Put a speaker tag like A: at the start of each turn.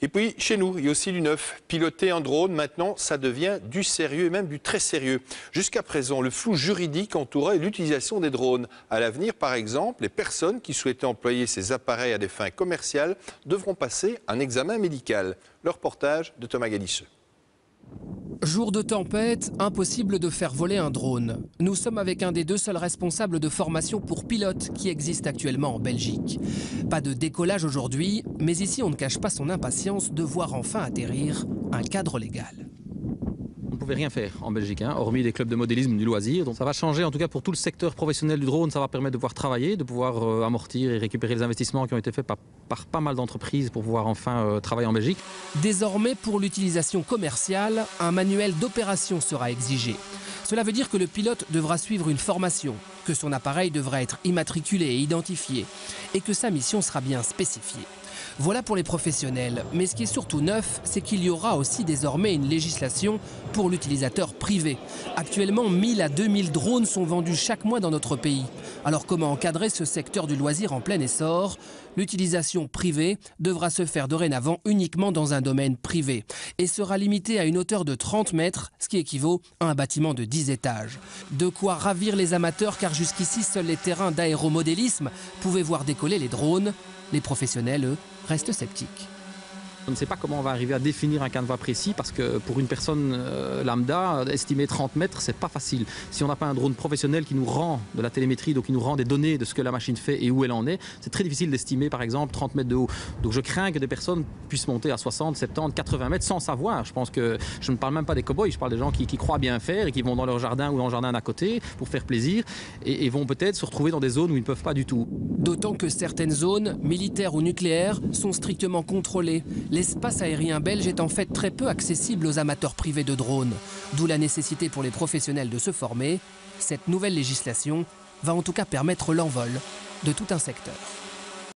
A: Et puis, chez nous, il y a aussi du neuf. Piloter un drone, maintenant, ça devient du sérieux et même du très sérieux. Jusqu'à présent, le flou juridique entourait l'utilisation des drones. À l'avenir, par exemple, les personnes qui souhaitaient employer ces appareils à des fins commerciales devront passer un examen médical. Le reportage de Thomas Galisseux.
B: Jour de tempête, impossible de faire voler un drone. Nous sommes avec un des deux seuls responsables de formation pour pilotes qui existe actuellement en Belgique. Pas de décollage aujourd'hui, mais ici on ne cache pas son impatience de voir enfin atterrir un cadre légal.
C: On ne pouvait rien faire en Belgique, hormis des clubs de modélisme du loisir. Donc ça va changer, en tout cas pour tout le secteur professionnel du drone, ça va permettre de pouvoir travailler, de pouvoir amortir et récupérer les investissements qui ont été faits par pas mal d'entreprises pour pouvoir enfin travailler en Belgique.
B: Désormais, pour l'utilisation commerciale, un manuel d'opération sera exigé. Cela veut dire que le pilote devra suivre une formation, que son appareil devra être immatriculé et identifié, et que sa mission sera bien spécifiée. Voilà pour les professionnels, mais ce qui est surtout neuf, c'est qu'il y aura aussi désormais une législation pour l'utilisateur privé. Actuellement, 1000 à 2000 drones sont vendus chaque mois dans notre pays. Alors comment encadrer ce secteur du loisir en plein essor? L'utilisation privée devra se faire dorénavant uniquement dans un domaine privé et sera limitée à une hauteur de 30 mètres, ce qui équivaut à un bâtiment de 10 étages. De quoi ravir les amateurs car jusqu'ici, seuls les terrains d'aéromodélisme pouvaient voir décoller les drones. Les professionnels, eux, restent sceptiques.
C: On ne sait pas comment on va arriver à définir un canevas précis parce que pour une personne lambda, estimer 30 mètres, c'est pas facile. Si on n'a pas un drone professionnel qui nous rend de la télémétrie, donc qui nous rend des données de ce que la machine fait et où elle en est, c'est très difficile d'estimer par exemple 30 mètres de haut. Donc je crains que des personnes puissent monter à 60, 70, 80 mètres sans savoir. Je pense que je ne parle même pas des cow-boys, je parle des gens qui croient bien faire et qui vont dans leur jardin ou dans le jardin d'à côté pour faire plaisir et vont peut-être se retrouver dans des zones où ils ne peuvent pas du tout.
B: D'autant que certaines zones, militaires ou nucléaires, sont strictement contrôlées. L'espace aérien belge est en fait très peu accessible aux amateurs privés de drones. D'où la nécessité pour les professionnels de se former. Cette nouvelle législation va en tout cas permettre l'envol de tout un secteur.